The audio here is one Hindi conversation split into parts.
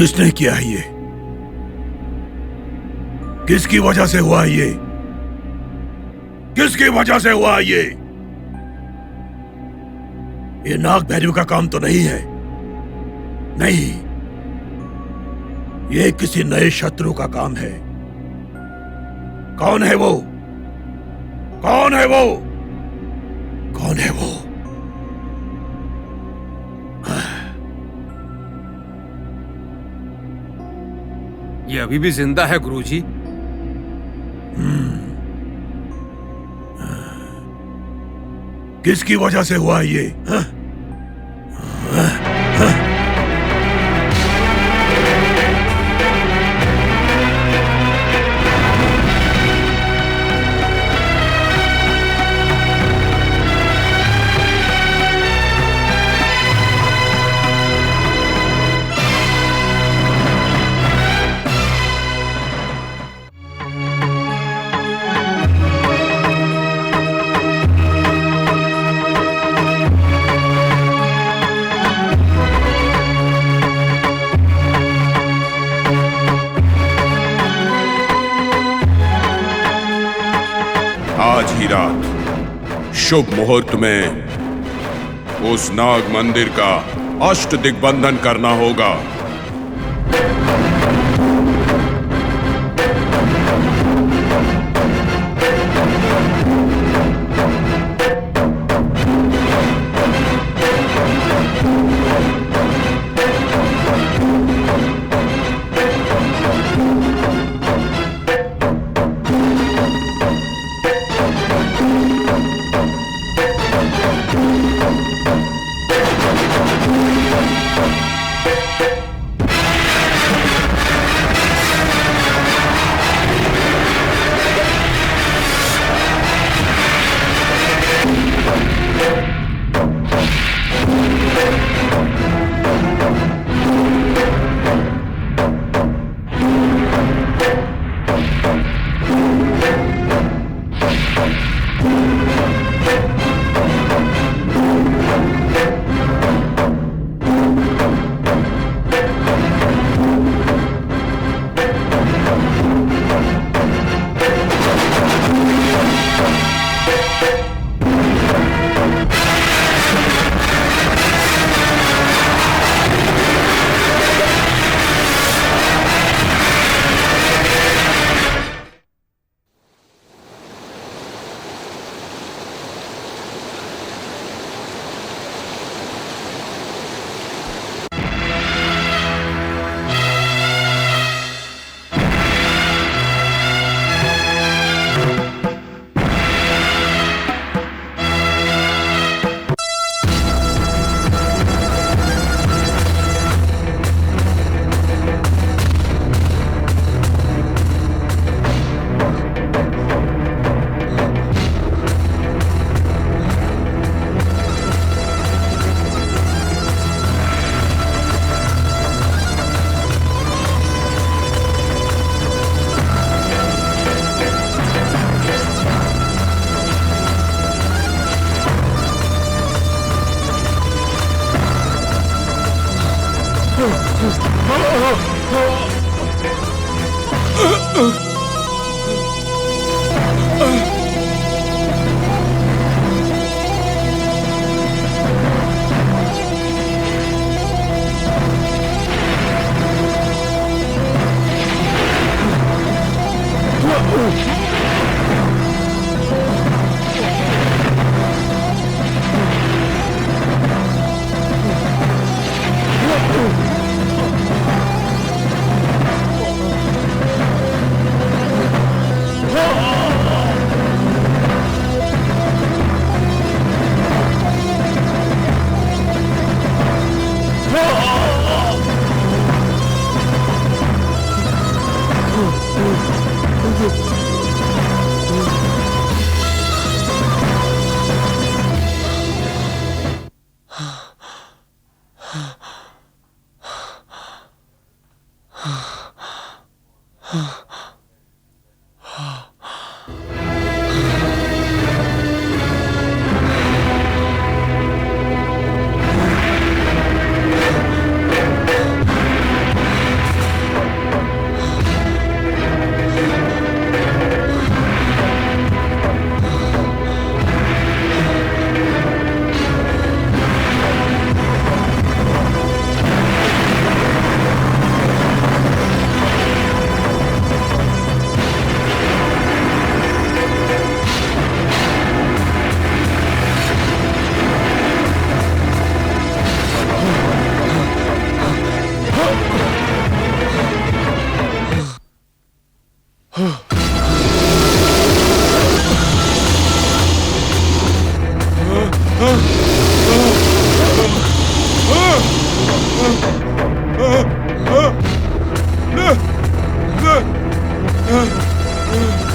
किसने किया है ये? किसकी वजह से हुआ है ये? किसकी वजह से हुआ है ये? ये नाग भैरव का काम तो नहीं है। नहीं, ये किसी नए शत्रु का काम है। कौन है वो? कौन है वो? कौन है वो? ये अभी भी जिंदा है गुरुजी? किसकी वजह से हुआ ये? आज ही रात शुभ मुहूर्त में उस नाग मंदिर का अष्ट दिग्बंधन करना होगा।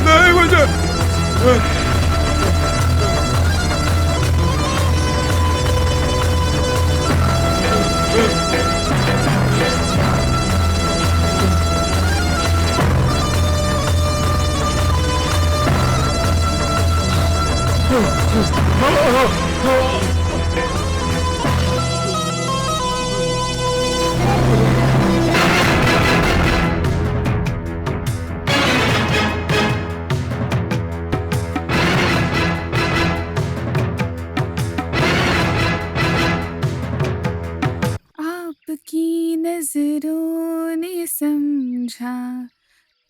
नहीं मुझे। आपकी नजरों ने समझा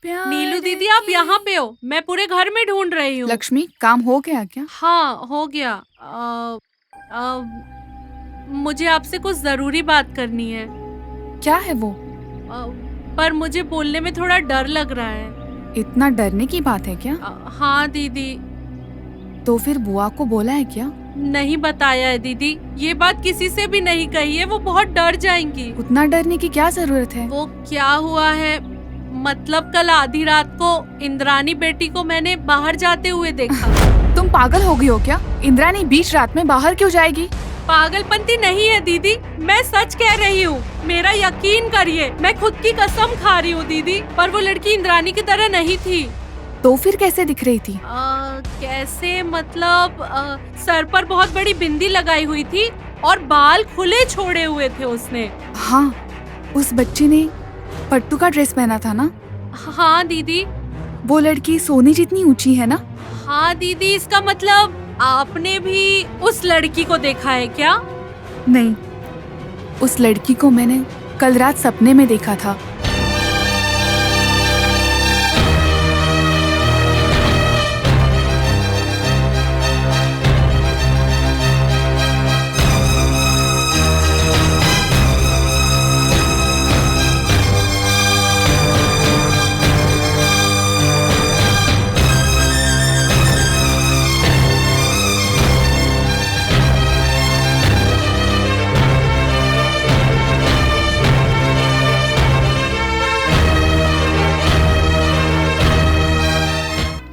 प्यार। नीलू दीदी, आप यहाँ पे हो? मैं पूरे घर में ढूंढ रही हूँ। लक्ष्मी, काम हो गया क्या? हाँ, हो गया। मुझे आपसे कुछ जरूरी बात करनी है। क्या है वो? पर मुझे बोलने में थोड़ा डर लग रहा है। इतना डरने की बात है क्या? हाँ दीदी। तो फिर बुआ को बोला है क्या? नहीं बताया है दीदी, ये बात किसी से भी नहीं कही है, वो बहुत डर जाएंगी। उतना डरने की क्या जरूरत है? वो क्या हुआ है, मतलब कल आधी रात को इंद्रानी बेटी को मैंने बाहर जाते हुए देखा। तुम पागल हो गई हो क्या? इंद्रानी बीच रात में बाहर क्यों जाएगी? पागलपंती नहीं है दीदी, मैं सच कह रही हूँ, मेरा यकीन करिए, मैं खुद की कसम खा रही हूँ दीदी। पर वो लड़की इंद्रानी की तरह नहीं थी। तो फिर कैसे दिख रही थी? कैसे मतलब, सर पर बहुत बड़ी बिंदी लगाई हुई थी और बाल खुले छोड़े हुए थे उसने। हाँ, उस बच्ची ने पट्टू का ड्रेस पहना था ना? हाँ दीदी। वो लड़की सोनी जितनी ऊंची है ना? हाँ दीदी, इसका मतलब आपने भी उस लड़की को देखा है क्या? नहीं, उस लड़की को मैंने कल रात सपने में देखा था।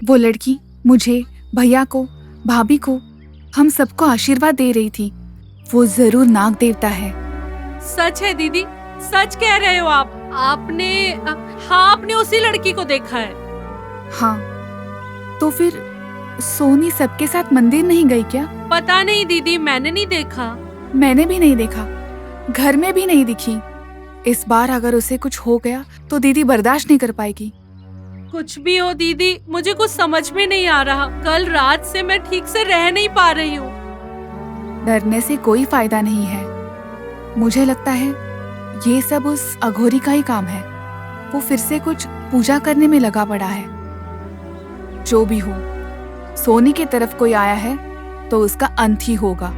वो लड़की मुझे, भैया को, भाभी को, हम सबको आशीर्वाद दे रही थी। वो जरूर नाग देवता है। सच है दीदी, सच कह रहे हो आप? आपने हाँ, आपने उसी लड़की को देखा है? हाँ, तो फिर सोनी सबके साथ मंदिर नहीं गई क्या? पता नहीं दीदी, मैंने नहीं देखा। मैंने भी नहीं देखा, घर में भी नहीं दिखी। इस बार अगर उसे कुछ हो गया तो दीदी बर्दाश्त नहीं कर पाएगी। कुछ भी हो दीदी, मुझे कुछ समझ में नहीं आ रहा। कल रात से मैं ठीक से रह नहीं पा रही हूँ। डरने से कोई फायदा नहीं है। मुझे लगता है ये सब उस अघोरी का ही काम है। वो फिर से कुछ पूजा करने में लगा पड़ा है। जो भी हो, सोनी की तरफ कोई आया है तो उसका अंत ही होगा।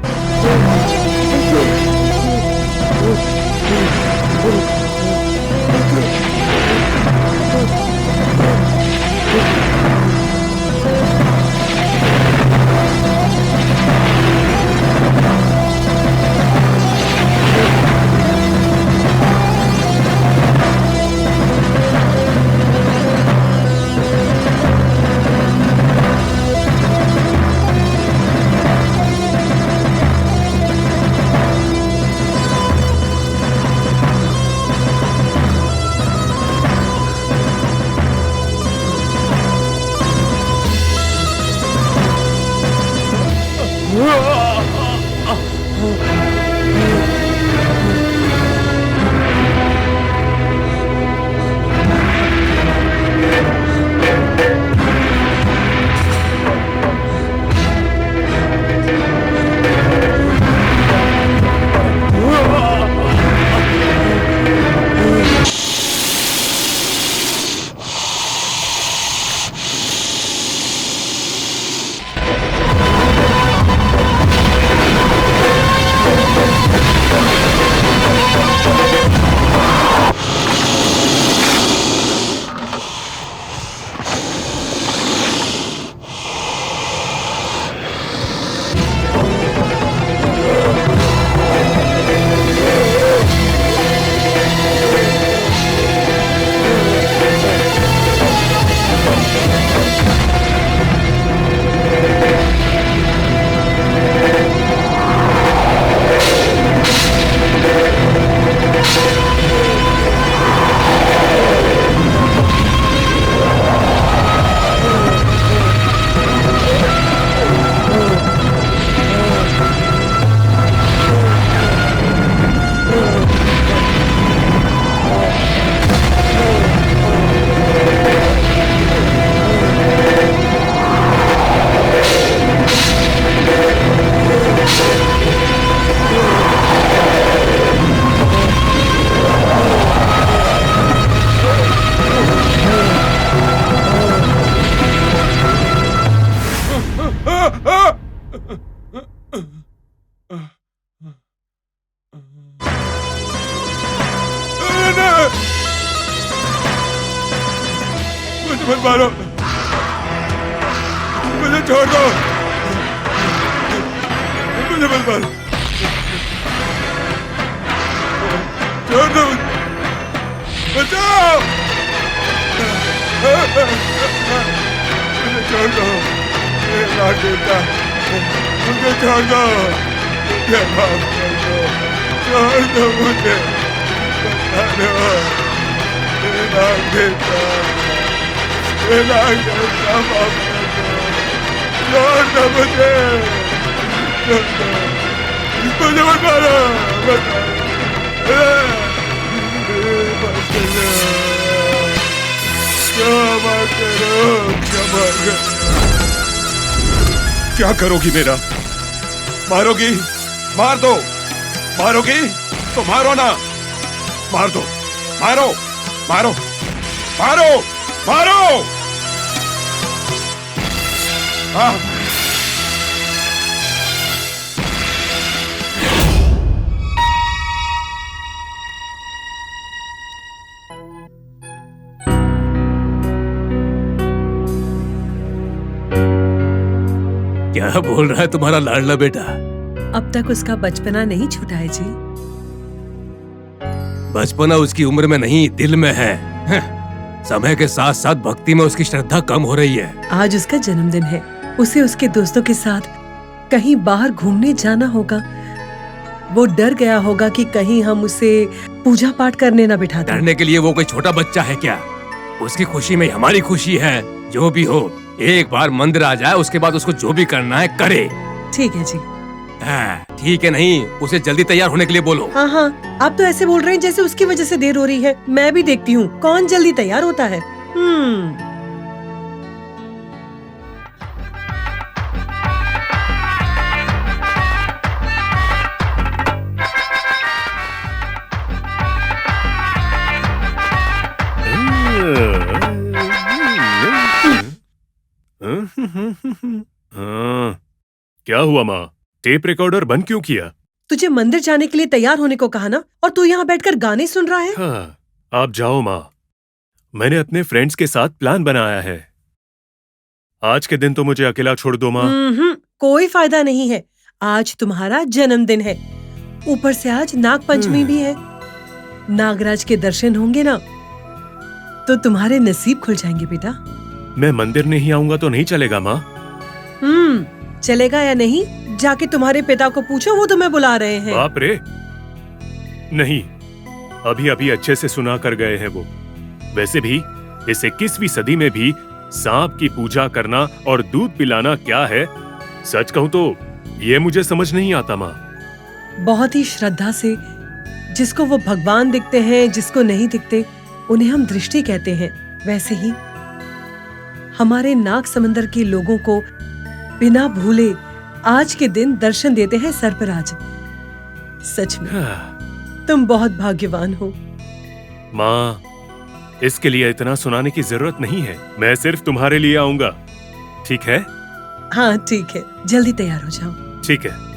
मत मारो, मुझे छोड़ दो, मुझे मत मारो, छोड़ दो, बचाओ, मुझे छोड़ दो, मेरे नाग देवता, मुझे छोड़ दो, मुझे माफ कर दो, छोड़ दो मुझे, बचा दो, मेरे नाग देवता, मेरे नाग देवता माफ कर दो, छोड़ दो मुझे, छोड़ दो, मुझे मत मारो, मत मारो, मत करो, क्षमा करो, क्षमा करो। क्या करोगी मेरा? मारोगी? मार दो, मारोगी तो मारो ना, मार दो, मारो, मारो, मारो, मारो, हाँ। क्या बोल रहा है तुम्हारा लाडला बेटा? अब तक उसका बचपना नहीं छूटा है जी। बचपना उसकी उम्र में नहीं, दिल में है। समय के साथ साथ भक्ति में उसकी श्रद्धा कम हो रही है। आज उसका जन्मदिन है, उसे उसके दोस्तों के साथ कहीं बाहर घूमने जाना होगा। वो डर गया होगा कि कहीं हम उसे पूजा पाठ करने न बिठा दें। डरने के लिए वो कोई छोटा बच्चा है क्या? उसकी खुशी में हमारी खुशी है। जो भी हो, एक बार मंदिर आ जाए, उसके बाद उसको जो भी करना है करे। ठीक है जी। ठीक है नहीं, उसे जल्दी तैयार होने के लिए बोलो। हाँ हाँ, आप तो ऐसे बोल रहे हैं जैसे उसकी वजह से देर हो रही है। मैं भी देखती हूँ कौन जल्दी तैयार होता है। क्या हुआ माँ? टेप रिकॉर्डर बंद क्यों किया? तुझे मंदिर जाने के लिए तैयार होने को कहा ना, और तू यहाँ बैठकर गाने सुन रहा है। हाँ, आप जाओ माँ, मैंने अपने फ्रेंड्स के साथ प्लान बनाया है। आज के दिन तो मुझे अकेला छोड़ दो माँ। कोई फायदा नहीं है, आज तुम्हारा जन्मदिन है, ऊपर से आज नाग पंचमी भी है। नागराज के दर्शन होंगे ना तो तुम्हारे नसीब खुल जाएंगे बेटा। मैं मंदिर नहीं आऊंगा तो नहीं चलेगा माँ? चलेगा या नहीं, जाके तुम्हारे पिता को पूछो, वो तुम्हें बुला रहे हैं। बाप रे, नहीं, अभी अभी अच्छे से सुना कर गए हैं वो। वैसे भी इस 21वीं सदी में भी सांप की पूजा करना और दूध पिलाना क्या है? सच कहूं तो ये मुझे समझ नहीं आता माँ। बहुत ही श्रद्धा से जिसको वो भगवान दिखते हैं, जिसको नहीं दिखते उन्हें हम दृष्टि कहते हैं। वैसे ही हमारे नाग समंदर के लोगों को बिना भूले आज के दिन दर्शन देते हैं सर्पराज। सच में तुम बहुत भाग्यवान हो माँ। इसके लिए इतना सुनाने की जरूरत नहीं है, मैं सिर्फ तुम्हारे लिए आऊंगा, ठीक है? हाँ ठीक है, जल्दी तैयार हो जाओ। ठीक है।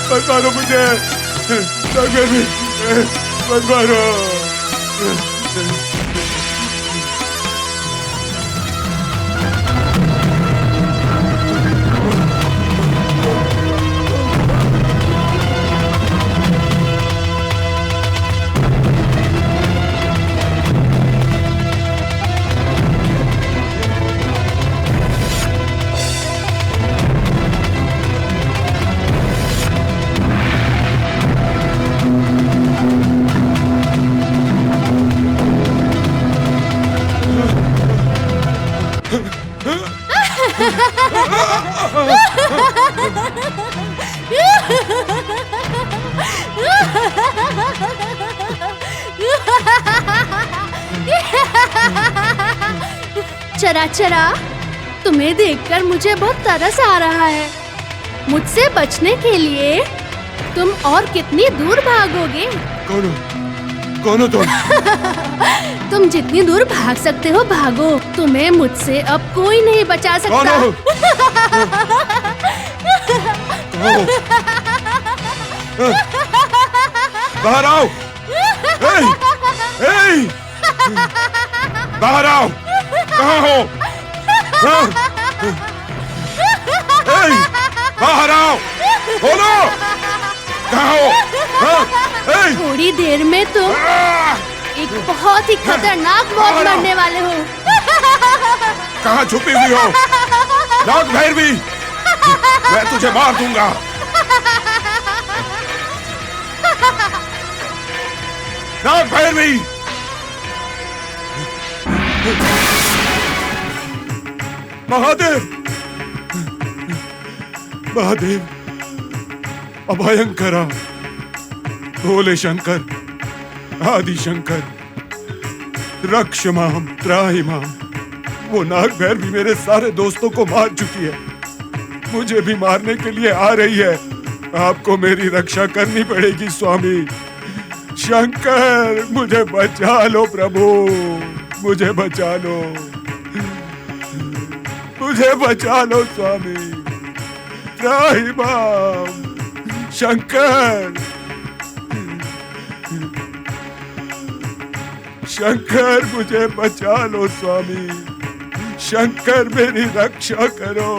मत मारो मुझे, मत मारो, चरा चरा, तुम्हें देखकर मुझे बहुत तरस आ रहा है। मुझसे बचने के लिए तुम और कितनी दूर भागोगे? कौन हो तुम? तुम जितनी दूर भाग सकते हो भागो। तुम्हें मुझसे अब कोई नहीं बचा सकता। कौन हो? बाहर आओ! बाहर आओ! कहाँ हो? बाहर आओ! बोलो! कहाँ हो? थोड़ी देर में तुम एक बहुत ही खतरनाक मौत मरने वाले हो। कहाँ छुपी हुई हो? नाग भैरवी! मैं तुझे मार दूंगा। नाग भैरवी! महादेव! महादेव! अभयंकरा, भोले शंकर, आदि शंकर, रक्ष माम त्राहि माम। वो नाग भैरवी मेरे सारे दोस्तों को मार चुकी है, मुझे भी मारने के लिए आ रही है। आपको मेरी रक्षा करनी पड़ेगी स्वामी। शंकर, मुझे बचा लो प्रभु, मुझे बचा लो, मुझे बचा लो स्वामी। त्राहि माम। शंकर, शंकर, मुझे बचा लो स्वामी। शंकर, मेरी रक्षा करो।